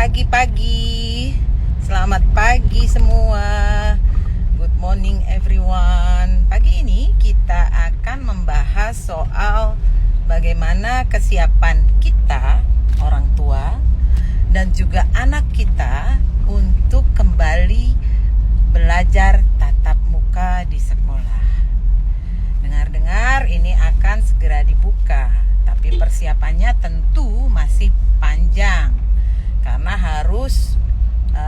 Pagi-pagi, selamat pagi semua. Good morning everyone. Pagi ini kita akan membahas soal bagaimana kesiapan kita, orang tua, dan juga anak kita untuk kembali belajar tatap muka di sekolah. Dengar-dengar ini akan segera dibuka, tapi persiapannya tentu masih panjang karena harus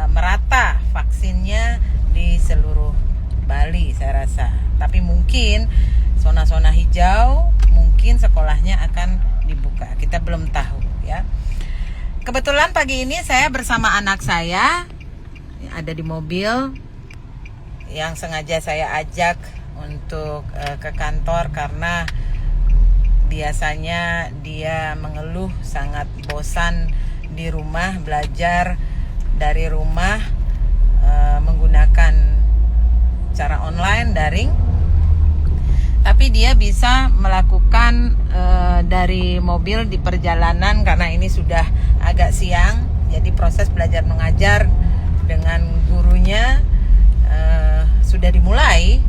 merata vaksinnya di seluruh Bali saya rasa. Tapi mungkin zona-zona hijau mungkin sekolahnya akan dibuka. Kita belum tahu ya. Kebetulan pagi ini saya bersama anak saya ada di mobil yang sengaja saya ajak untuk ke kantor karena biasanya dia mengeluh sangat bosan di rumah, belajar dari rumah menggunakan cara online daring, tapi dia bisa melakukan dari mobil di perjalanan karena ini sudah agak siang, jadi proses belajar mengajar dengan gurunya sudah dimulai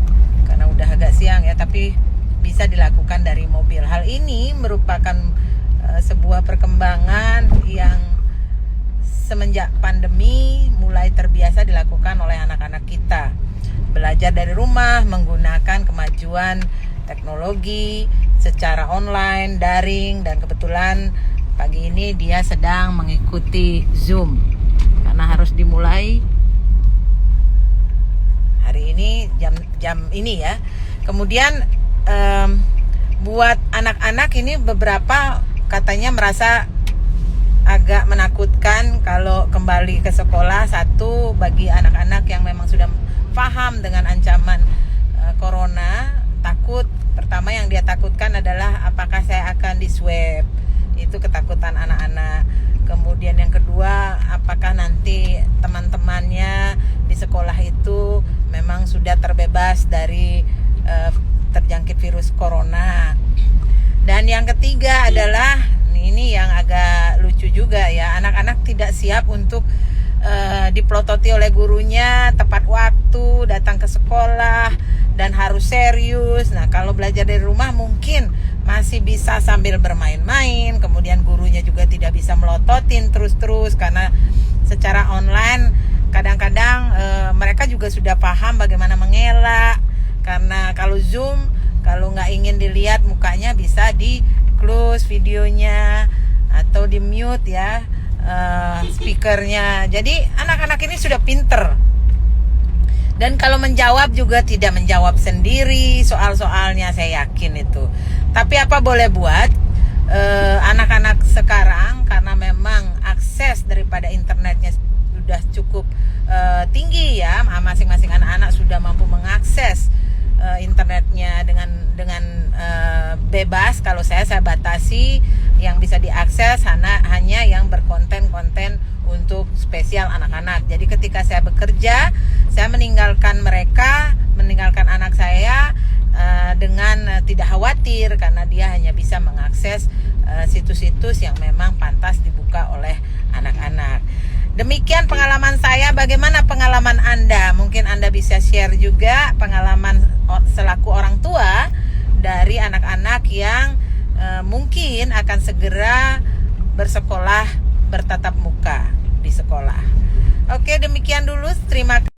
karena udah agak siang ya, tapi bisa dilakukan dari mobil. Hal ini merupakan sebuah perkembangan yang semenjak pandemi mulai terbiasa dilakukan oleh anak-anak kita. Belajar dari rumah menggunakan kemajuan teknologi secara online, daring, dan kebetulan pagi ini dia sedang mengikuti Zoom karena harus dimulai hari ini jam ini ya. Kemudian buat anak-anak ini beberapa katanya merasa agak menakutkan kalau kembali ke sekolah. Satu, bagi anak-anak yang memang sudah paham dengan ancaman corona, takut. Pertama yang dia takutkan adalah apakah saya akan di swab. Itu ketakutan anak-anak. Kemudian yang kedua, apakah nanti teman-temannya di sekolah itu memang sudah terbebas dari terjangkit virus corona. Dan yang ketiga adalah ini yang agak lucu juga ya, anak-anak tidak siap untuk dipelototi oleh gurunya tepat waktu, datang ke sekolah dan harus serius. Nah, kalau belajar dari rumah mungkin masih bisa sambil bermain-main, kemudian gurunya juga tidak bisa melototin terus-terus karena secara online kadang-kadang mereka juga sudah paham bagaimana mengelak. Karena kalau Zoom, kalau nggak ingin dilihat mukanya bisa di close videonya atau di mute ya speakernya. Jadi anak-anak ini sudah pinter. Dan kalau menjawab juga tidak menjawab sendiri soal-soalnya, saya yakin itu. Tapi apa boleh buat, anak-anak sekarang karena memang akses daripada internetnya sudah cukup tinggi ya, masing-masing anak-anak sudah mampu mengakses internetnya dengan bebas. Kalau saya batasi yang bisa diakses hanya yang berkonten-konten untuk spesial anak-anak. Jadi ketika saya bekerja, saya meninggalkan anak saya dengan tidak khawatir karena dia hanya bisa mengakses situs-situs yang memang pantas dibuka oleh anak-anak. Demikian pengalaman saya. Bagaimana pengalaman Anda? Mungkin Anda bisa share juga pengalaman selaku orang tua dari anak-anak yang mungkin akan segera bersekolah bertatap muka di sekolah. Oke, demikian dulu. Terima kasih.